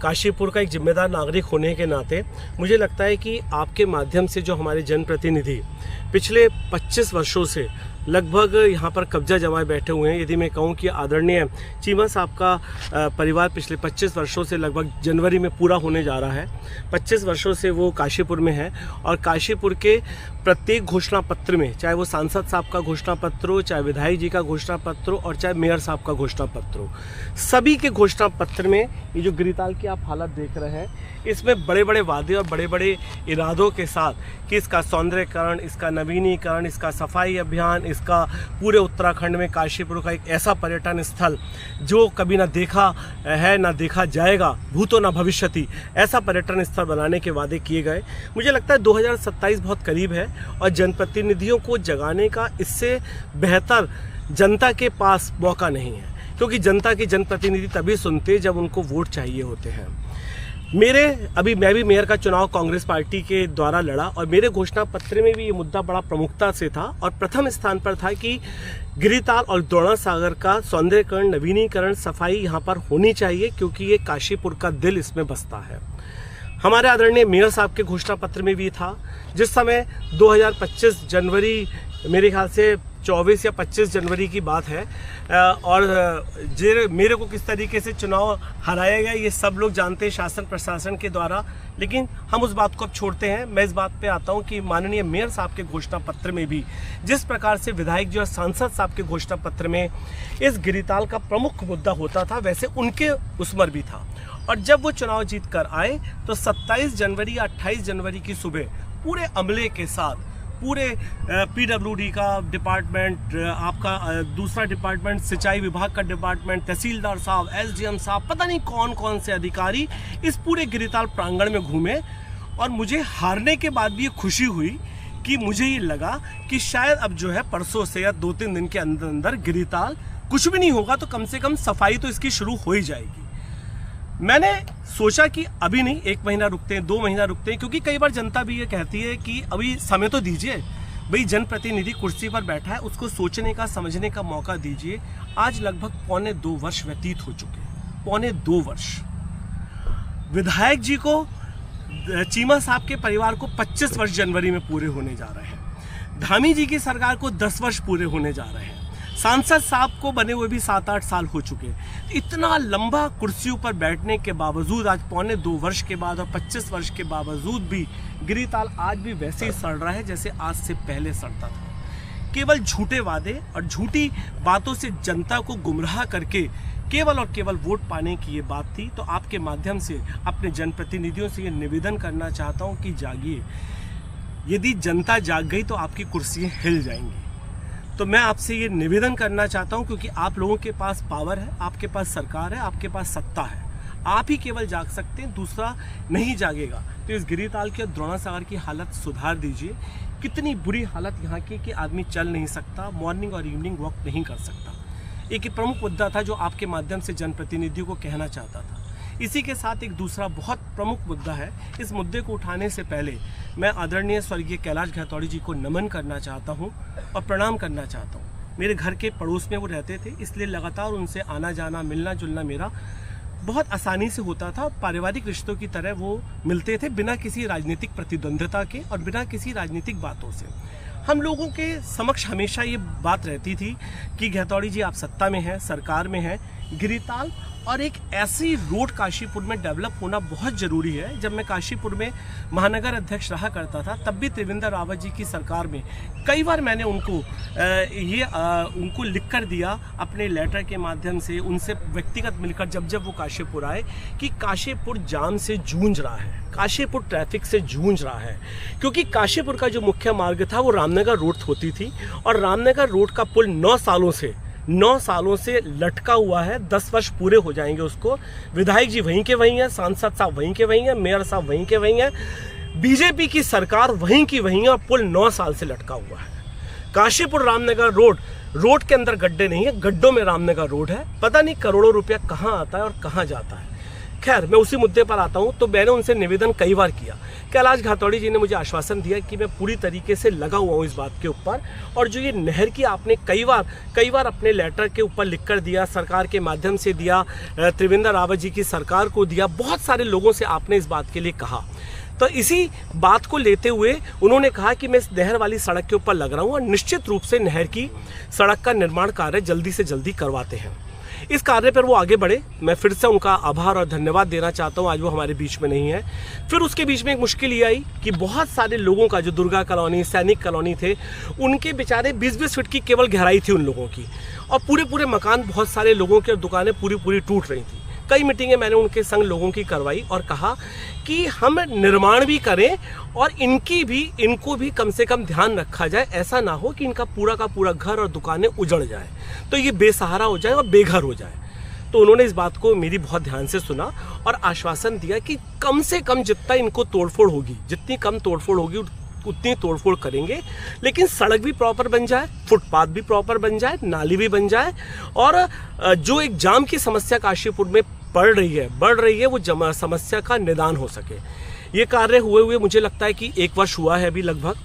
काशीपुर का एक जिम्मेदार नागरिक होने के नाते मुझे लगता है कि आपके माध्यम से जो हमारे जनप्रतिनिधि पिछले 25 वर्षों से लगभग यहाँ पर कब्जा जमाए बैठे हुए हैं। यदि मैं कहूँ कि आदरणीय चीमा साहब का परिवार पिछले 25 वर्षों से लगभग जनवरी में पूरा होने जा रहा है। 25 वर्षों से वो काशीपुर में है और काशीपुर के प्रत्येक घोषणा पत्र में, चाहे वो सांसद साहब का घोषणा पत्र हो, चाहे विधायक जी का घोषणा पत्र हो और चाहे मेयर साहब का घोषणा पत्र हो, सभी के घोषणा पत्र में ये जो गिरिताल की आप हालत देख रहे हैं, इसमें बड़े बड़े वादे और बड़े बड़े इरादों के साथ कि इसका सौंदर्यकरण, इसका नवीनीकरण, इसका सफाई अभियान, इसका पूरे उत्तराखंड में काशीपुर का एक ऐसा पर्यटन स्थल जो कभी ना देखा है ना देखा जाएगा, भूतो ना भविष्यति, ऐसा पर्यटन स्थल बनाने के वादे किए गए। मुझे लगता है 2027 बहुत करीब है और जनप्रतिनिधियों को जगाने का इससे बेहतर जनता के पास मौका नहीं है, क्योंकि जनता के जनप्रतिनिधि तभी सुनते जब उनको वोट चाहिए होते हैं। मैं भी मेयर का चुनाव कांग्रेस पार्टी के द्वारा लड़ा और मेरे घोषणा पत्र में भी ये मुद्दा बड़ा प्रमुखता से था और प्रथम स्थान पर था कि गिरिताल और द्रोणा सागर का सौंदर्यकरण, नवीनीकरण, सफाई यहाँ पर होनी चाहिए, क्योंकि ये काशीपुर का दिल इसमें बसता है। हमारे आदरणीय मेयर साहब के घोषणा पत्र में भी था। जिस समय 2025 जनवरी, मेरे ख्याल से 24 या 25 जनवरी की बात है, और मेरे को किस तरीके से चुनाव हराया गया ये सब लोग जानते हैं शासन प्रशासन के द्वारा, लेकिन हम उस बात को अब छोड़ते हैं। मैं इस बात पे आता हूँ कि माननीय मेयर साहब के घोषणा पत्र में भी जिस प्रकार से विधायक जी और सांसद साहब के घोषणा पत्र में इस गिरिताल का प्रमुख मुद्दा होता था, वैसे उनके उसमें भी था। और जब वो चुनाव जीत कर आए तो 27 जनवरी या 28 जनवरी की सुबह पूरे अमले के साथ, पूरे PWD का डिपार्टमेंट, आपका दूसरा डिपार्टमेंट सिंचाई विभाग का डिपार्टमेंट, तहसीलदार साहब, SDM साहब, पता नहीं कौन कौन से अधिकारी इस पूरे गिरिताल प्रांगण में घूमे। और मुझे हारने के बाद भी ये खुशी हुई कि मुझे ये लगा कि शायद अब जो है परसों से या 2-3 दिन के अंदर अंदर गिरिताल कुछ भी नहीं होगा तो कम से कम सफाई तो इसकी शुरू हो ही जाएगी। मैंने सोचा कि अभी नहीं, 1 महीना रुकते हैं, 2 महीना रुकते हैं, क्योंकि कई बार जनता भी ये कहती है कि अभी समय तो दीजिए भाई, जनप्रतिनिधि कुर्सी पर बैठा है, उसको सोचने का, समझने का मौका दीजिए। आज लगभग 1.25 वर्ष व्यतीत हो चुके हैं, 1.25 वर्ष। विधायक जी को, चीमा साहब के परिवार को 25 वर्ष जनवरी में पूरे होने जा रहे हैं। धामी जी की सरकार को 10 वर्ष पूरे होने जा रहे हैं। सांसद साहब को बने हुए भी 7-8 साल हो चुके हैं। इतना लंबा कुर्सियों पर बैठने के बावजूद आज 1.25 वर्ष के बाद और 25 वर्ष के बावजूद भी गिरिताल आज भी वैसे ही सड़ रहा है जैसे आज से पहले सड़ता था। केवल झूठे वादे और झूठी बातों से जनता को गुमराह करके केवल और केवल वोट पाने की ये बात थी। तो आपके माध्यम से अपने जनप्रतिनिधियों से ये निवेदन करना चाहता हूँ कि जागिए। यदि जनता जाग गई तो आपकी कुर्सियाँ हिल जाएंगी। तो मैं आपसे ये निवेदन करना चाहता हूं, क्योंकि आप लोगों के पास पावर है, आपके पास सरकार है, आपके पास सत्ता है, आप ही केवल जाग सकते हैं, दूसरा नहीं जागेगा। तो इस गिरिताल के द्रोणा सागर की हालत सुधार दीजिए। कितनी बुरी हालत यहाँ की कि आदमी चल नहीं सकता, मॉर्निंग और इवनिंग वॉक नहीं कर सकता। एक प्रमुख मुद्दा था जो आपके माध्यम से जनप्रतिनिधियों को कहना चाहता था। इसी के साथ एक दूसरा बहुत प्रमुख मुद्दा है। इस मुद्दे को उठाने से पहले मैं आदरणीय स्वर्गीय कैलाश घेतौड़ी जी को नमन करना चाहता हूं और प्रणाम करना चाहता हूं। मेरे घर के पड़ोस में वो रहते थे, इसलिए लगातार उनसे आना जाना, मिलना जुलना मेरा बहुत आसानी से होता था। पारिवारिक रिश्तों की तरह वो मिलते थे, बिना किसी राजनीतिक प्रतिद्वंद्विता के और बिना किसी राजनीतिक बातों से। हम लोगों के समक्ष हमेशा ये बात रहती थी कि घेतौड़ी जी आप सत्ता में हैं, सरकार में हैं, गिरिताल और एक ऐसी रोड काशीपुर में डेवलप होना बहुत ज़रूरी है। जब मैं काशीपुर में महानगर अध्यक्ष रहा करता था तब भी त्रिवेंद्र रावत जी की सरकार में कई बार मैंने उनको लिख कर दिया अपने लेटर के माध्यम से, उनसे व्यक्तिगत मिलकर जब वो काशीपुर आए, कि काशीपुर जाम से जूझ रहा है, काशीपुर ट्रैफिक से जूझ रहा है। क्योंकि काशीपुर का जो मुख्य मार्ग था वो रामनगर रोड होती थी और रामनगर रोड का पुल 9 सालों से लटका हुआ है। 10 वर्ष पूरे हो जाएंगे उसको। विधायक जी वहीं के वहीं हैं, सांसद साहब वहीं के वहीं हैं, मेयर साहब वहीं के वहीं हैं, बीजेपी की सरकार वहीं की वहीं है और पुल 9 साल से लटका हुआ है। काशीपुर रामनगर रोड के अंदर गड्ढे नहीं है, गड्ढों में रामनगर रोड है। पता नहीं करोड़ों रुपया कहाँ आता है और कहाँ जाता है। खैर, मैं उसी मुद्दे पर आता हूँ। तो मैंने उनसे निवेदन कई बार किया। कैलाश घातौड़ी जी ने मुझे आश्वासन दिया कि मैं पूरी तरीके से लगा हुआ हूँ इस बात के ऊपर, और जो ये नहर की आपने कई बार अपने लेटर के ऊपर लिख कर दिया, सरकार के माध्यम से दिया, त्रिवेंद्र रावत जी की सरकार को दिया, बहुत सारे लोगों से आपने इस बात के लिए कहा। तो इसी बात को लेते हुए उन्होंने कहा कि मैं इस नहर वाली सड़क के ऊपर लग रहा हूँ और निश्चित रूप से नहर की सड़क का निर्माण कार्य जल्दी से जल्दी करवाते हैं। इस कार्य पर वो आगे बढ़े। मैं फिर से उनका आभार और धन्यवाद देना चाहता हूँ। आज वो हमारे बीच में नहीं है। फिर उसके बीच में एक मुश्किल ये आई कि बहुत सारे लोगों का, जो दुर्गा कॉलोनी, सैनिक कॉलोनी थे, उनके बेचारे 20-20 फीट की केवल गहराई थी उन लोगों की, और पूरे मकान, बहुत सारे लोगों की और दुकानें पूरी टूट रही थी। कई मीटिंगें मैंने उनके संग लोगों की करवाई और कहा कि हम निर्माण भी करें और इनको भी कम से कम ध्यान रखा जाए। ऐसा ना हो कि इनका पूरा का पूरा घर और दुकानें उजड़ जाए, तो ये बेसहारा हो जाए और बेघर हो जाए। तो उन्होंने इस बात को मेरी बहुत ध्यान से सुना और आश्वासन दिया कि कम से कम जितना इनको तोड़फोड़ होगी, जितनी कम तोड़फोड़ होगी उतनी तोड़फोड़ करेंगे, लेकिन सड़क भी प्रॉपर बन जाए, फुटपाथ भी प्रॉपर बन जाए, नाली भी बन जाए, और जो एक जाम की समस्या काशीपुर में बढ़ रही है वो समस्या का निदान हो सके। ये कार्य हुए मुझे लगता है कि 1 वर्ष हुआ है अभी। लगभग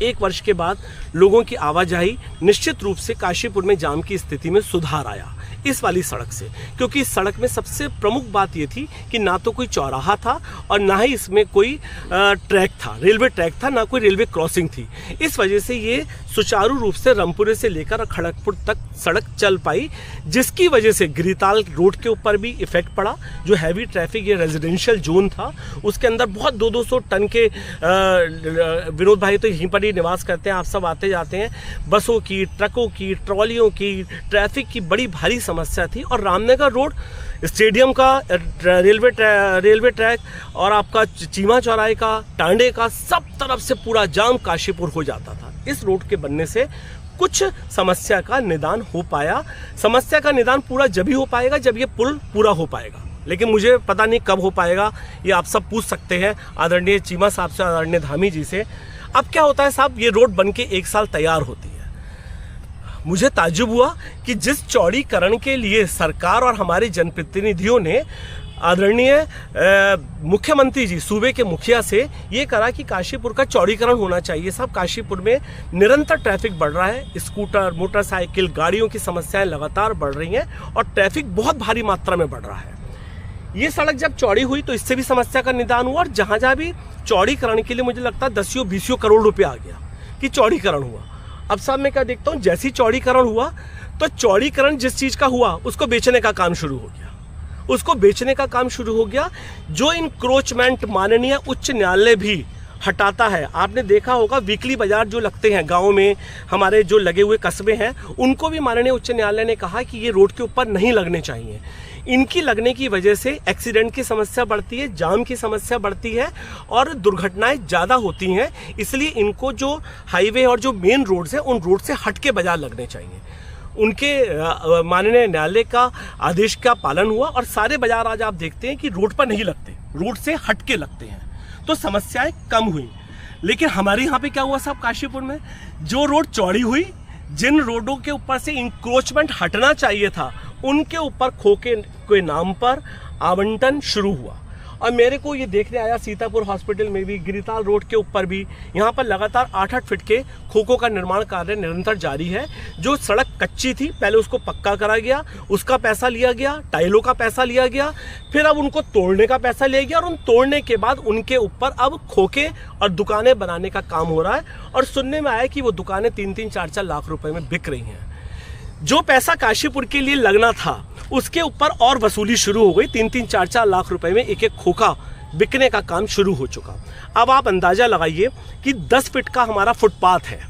1 वर्ष के बाद लोगों की आवाजाही, निश्चित रूप से काशीपुर में जाम की स्थिति में सुधार आया इस वाली सड़क से, क्योंकि इस सड़क में सबसे प्रमुख बात ये थी कि ना तो कोई चौराहा था और ना ही इसमें कोई ट्रैक था, रेलवे ट्रैक था, ना कोई रेलवे क्रॉसिंग थी। इस वजह से ये सुचारू रूप से रामपुरे से लेकर खड़गपुर तक सड़क चल पाई, जिसकी वजह से गिरिताल रोड के ऊपर भी इफेक्ट पड़ा। जो हैवी ट्रैफिक, ये रेजिडेंशियल जोन था, उसके अंदर बहुत 200 टन के विनोद भाई तो यहीं पर ही निवास करते हैं, आप सब आते जाते हैं, बसों की, ट्रकों की, ट्रॉलियों की, ट्रैफिक की बड़ी भारी समस्या थी। और रामनगर रोड, स्टेडियम का, रेलवे ट्रैक और आपका चीमा चौराहे का, टांडे का, सब तरफ से पूरा जाम काशीपुर हो जाता था। इस रोड के बनने से कुछ समस्या का निदान हो पाया। समस्या का निदान पूरा जब ही हो पाएगा जब ये पुल पूरा हो पाएगा, लेकिन मुझे पता नहीं कब हो पाएगा। ये आप सब पूछ सकते हैं आदरणीय चीमा साहब से, आदरणीय धामी जी से। अब क्या होता है साहब, ये रोड बन के 1 साल तैयार होती है। मुझे ताज्जुब हुआ कि जिस चौड़ीकरण के लिए सरकार और हमारे जनप्रतिनिधियों ने आदरणीय मुख्यमंत्री जी, सूबे के मुखिया से ये करा कि काशीपुर का चौड़ीकरण होना चाहिए। साहब, काशीपुर में निरंतर ट्रैफिक बढ़ रहा है, स्कूटर, मोटरसाइकिल, गाड़ियों की समस्याएं लगातार बढ़ रही हैं और ट्रैफिक बहुत भारी मात्रा में बढ़ रहा है। ये सड़क जब चौड़ी हुई तो इससे भी समस्या का निदान हुआ, और जहाँ भी चौड़ीकरण के लिए मुझे लगता है 10-20 करोड़ रुपये आ गया कि चौड़ीकरण हुआ। अब साहब मैं क्या देखता हूँ, जैसे ही चौड़ीकरण हुआ तो चौड़ीकरण जिस चीज़ का हुआ उसको बेचने का काम शुरू हो गया। जो इंक्रोचमेंट माननीय उच्च न्यायालय भी हटाता है। आपने देखा होगा वीकली बाजार जो लगते हैं गाँव में, हमारे जो लगे हुए कस्बे हैं, उनको भी माननीय उच्च न्यायालय ने कहा कि ये रोड के ऊपर नहीं लगने चाहिए। इनकी लगने की वजह से एक्सीडेंट की समस्या बढ़ती है, जाम की समस्या बढ़ती है और दुर्घटनाएं ज़्यादा होती हैं। इसलिए इनको जो हाईवे और जो मेन रोड्स हैं उन रोड से हट के बाजार लगने चाहिए। उनके माननीय न्यायालय का आदेश का पालन हुआ और सारे बाजार आज आप देखते हैं कि रोड पर नहीं लगते, रोड से हट के लगते हैं, तो समस्याएं कम हुई। लेकिन हमारे यहाँ पे क्या हुआ साहब, काशीपुर में जो रोड चौड़ी हुई, जिन रोडों के ऊपर से इंक्रोचमेंट हटना चाहिए था, उनके ऊपर खोखे के नाम पर आवंटन शुरू हुआ। और मेरे को ये देखने आया सीतापुर हॉस्पिटल में भी, गिरिताल रोड के ऊपर भी, यहाँ पर लगातार 8-8 फीट के खोखों का निर्माण कार्य निरंतर जारी है। जो सड़क कच्ची थी पहले उसको पक्का करा गया, उसका पैसा लिया गया, टाइलों का पैसा लिया गया, फिर अब उनको तोड़ने का पैसा लिया गया और उन तोड़ने के बाद उनके ऊपर अब खोखे और दुकानें बनाने का काम हो रहा है। और सुनने में आया कि वो दुकानें 3-3, 4-4 लाख रुपए में बिक रही हैं। जो पैसा काशीपुर के लिए लगना था उसके ऊपर और वसूली शुरू हो गई। 3-3, 4-4 लाख रुपए में एक खोखा बिकने का काम शुरू हो चुका। अब आप अंदाजा लगाइए कि 10 फीट का हमारा फुटपाथ है,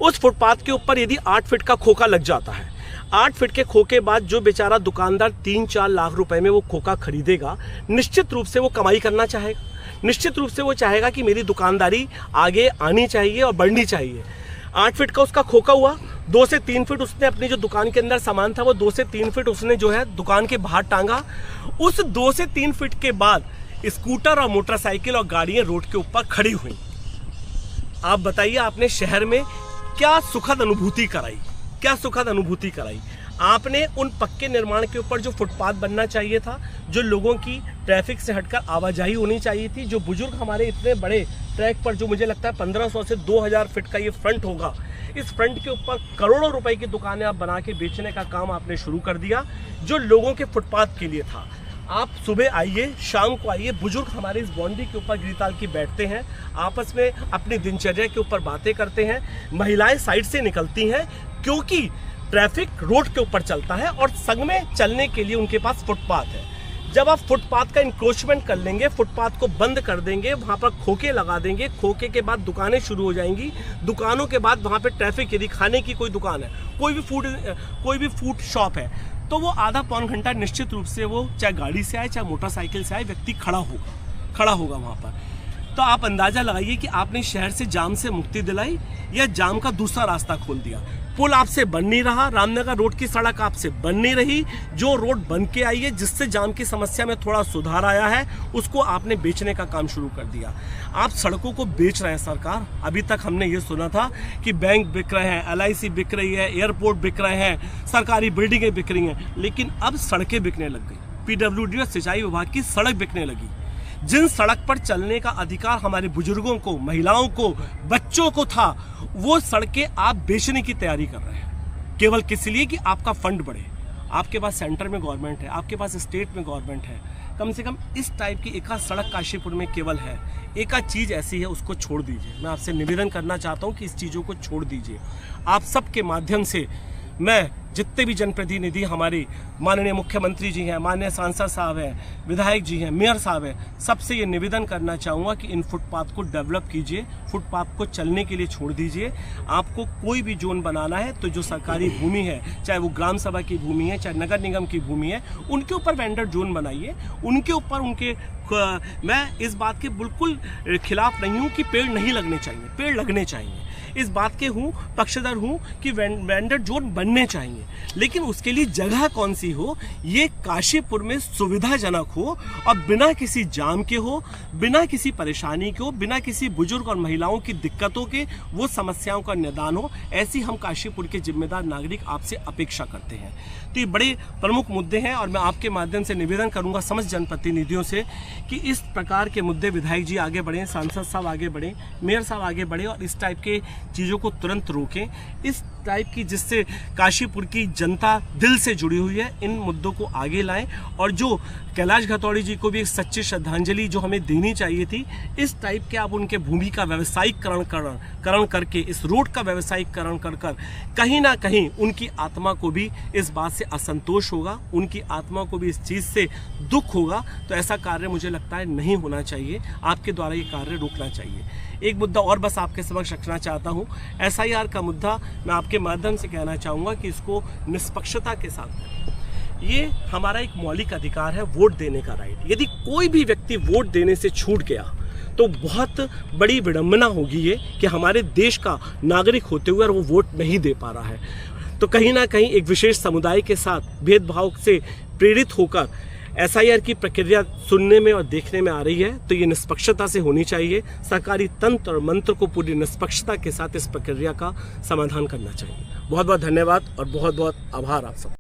उस फुटपाथ के ऊपर यदि 8 फीट का खोखा लग जाता है, 8 फीट के खोखे बाद जो बेचारा दुकानदार 3-4 लाख रुपए में वो खोखा खरीदेगा, निश्चित रूप से वो कमाई करना चाहेगा। निश्चित रूप से वो चाहेगा कि मेरी दुकानदारी आगे आनी चाहिए और बढ़नी चाहिए। 8 फीट का उसका खोखा हुआ, 2 से 3 फीट उसने अपनी जो दुकान के अंदर सामान था वो 2 से 3 फीट उसने जो है दुकान के बाहर टांगा। उस 2 से 3 फीट के बाद स्कूटर और मोटरसाइकिल और गाड़ियां रोड के ऊपर खड़ी हुई। आप बताइए, आपने शहर में क्या सुखद अनुभूति कराई, क्या सुखद अनुभूति कराई। आपने उन पक्के निर्माण के ऊपर जो फुटपाथ बनना चाहिए था, जो लोगों की ट्रैफिक से हटकर आवाजाही होनी चाहिए थी, जो बुजुर्ग हमारे इतने बड़े ट्रैक पर, जो मुझे लगता है 1500 से 2000 फीट का ये फ्रंट होगा, इस फ्रंट के ऊपर करोड़ों रुपए की दुकानें आप बना के बेचने का काम आपने शुरू कर दिया, जो लोगों के फुटपाथ के लिए था। आप सुबह आइए, शाम को आइए, बुजुर्ग हमारे इस बाउंड्री के ऊपर गिरिताल की बैठते हैं, आपस में अपनी दिनचर्या के ऊपर बातें करते हैं, महिलाएं साइड से निकलती हैं क्योंकि ट्रैफिक रोड के ऊपर चलता है और संग में चलने के लिए उनके पास फुटपाथ है। जब आप फुटपाथ का इंक्रोचमेंट कर लेंगे, फुटपाथ को बंद कर देंगे, वहाँ पर खोखे लगा देंगे, खोखे के बाद दुकानें शुरू हो जाएंगी, दुकानों के बाद वहाँ पे ट्रैफिक, यदि खाने की कोई दुकान है, कोई भी फूड शॉप है, तो वो आधा पौन घंटा निश्चित रूप से वो चाहे गाड़ी से आए चाहे मोटरसाइकिल से आए, व्यक्ति खड़ा होगा वहाँ पर। तो आप अंदाजा लगाइए कि आपने शहर से जाम से मुक्ति दिलाई या जाम का दूसरा रास्ता खोल दिया। पुल आपसे बन नहीं रहा, रामनगर रोड की सड़क आपसे बन नहीं रही, जो रोड बन के आई है जिससे जाम की समस्या में थोड़ा सुधार आया है, उसको आपने बेचने का काम शुरू कर दिया। आप सड़कों को बेच रहे हैं सरकार। अभी तक हमने ये सुना था कि बैंक बिक रहे हैं, LIC बिक रही है, एयरपोर्ट बिक रहे हैं, सरकारी बिल्डिंगें बिक रही हैं, लेकिन अब सड़कें बिकने लग गई। PWD और सिंचाई विभाग की सड़क बिकने लगी। जिन सड़क पर चलने का अधिकार हमारे बुजुर्गों को, महिलाओं को, बच्चों को था, वो सड़कें आप बेचने की तैयारी कर रहे हैं, केवल किस लिए कि आपका फंड बढ़े। आपके पास सेंटर में गवर्नमेंट है, आपके पास स्टेट में गवर्नमेंट है, कम से कम इस टाइप की एक आध सड़क काशीपुर में केवल है, एक आध चीज़ ऐसी है, उसको छोड़ दीजिए। मैं आपसे निवेदन करना चाहता हूँ कि इस चीज़ों को छोड़ दीजिए। आप सबके माध्यम से मैं जितने भी जनप्रतिनिधि हमारे माननीय मुख्यमंत्री जी हैं, माननीय सांसद साहब हैं, विधायक जी हैं, मेयर साहब हैं, सबसे ये निवेदन करना चाहूँगा कि इन फुटपाथ को डेवलप कीजिए, फुटपाथ को चलने के लिए छोड़ दीजिए। आपको कोई भी जोन बनाना है तो जो सरकारी भूमि है, चाहे वो ग्राम सभा की भूमि है, चाहे नगर निगम की भूमि है, उनके ऊपर वेंडर जोन बनाइए। उनके ऊपर मैं इस बात के बिल्कुल खिलाफ नहीं हूँ कि पेड़ नहीं लगने चाहिए, पेड़ लगने चाहिए। इस बात के पक्षधर हूँ कि वेंडर जोन बनने चाहिए, लेकिन उसके लिए जगह कौन सी हो, ये काशीपुर में सुविधाजनक हो और बिना किसी जाम के हो, बिना किसी परेशानी के हो, बिना किसी बुजुर्ग और महिलाओं की दिक्कतों के वो समस्याओं का निदान हो। ऐसी हम काशीपुर के जिम्मेदार नागरिक आपसे अपेक्षा करते हैं। तो ये बड़े प्रमुख मुद्दे हैं और मैं आपके माध्यम से निवेदन करूंगा समस्त जनप्रतिनिधियों से कि इस प्रकार के मुद्दे विधायक जी आगे बढ़ें, सांसद साहब आगे बढ़ें, मेयर साहब आगे बढ़े और इस टाइप के चीज़ों को तुरंत रोकें। इस टाइप की जिससे काशीपुर की जनता दिल से जुड़ी हुई है, इन मुद्दों को आगे लाएं और जो कैलाश घतौड़ी जी को भी एक सच्ची श्रद्धांजलि जो हमें देनी चाहिए थी, इस टाइप के आप उनके भूमि का व्यावसायिकरण करके, इस रोड का व्यावसायिकरण कर कहीं ना कहीं उनकी आत्मा को भी इस बात से असंतोष होगा, उनकी आत्मा को भी इस चीज़ से दुख होगा। तो ऐसा कार्य मुझे लगता है नहीं होना चाहिए, आपके द्वारा ये कार्य रोकना चाहिए। एक मुद्दा और बस आपके समक्ष रखना चाहता हूँ, SIR का मुद्दा मैं आपके माध्यम से कहना चाहूँगा कि इसको निष्पक्षता के साथ करें। ये हमारा एक मौलिक अधिकार है, वोट देने का राइट। यदि कोई भी व्यक्ति वोट देने से छूट गया तो बहुत बड़ी विडंबना होगी ये कि हमारे देश का नागरिक होते हुए वो वोट नहीं दे पा रहा है। तो कहीं ना कहीं एक विशेष समुदाय के साथ भेदभाव से प्रेरित होकर SIR की प्रक्रिया सुनने में और देखने में आ रही है, तो ये निष्पक्षता से होनी चाहिए। सरकारी तंत्र और मंत्र को पूरी निष्पक्षता के साथ इस प्रक्रिया का समाधान करना चाहिए। बहुत बहुत धन्यवाद और बहुत बहुत आभार आप सब।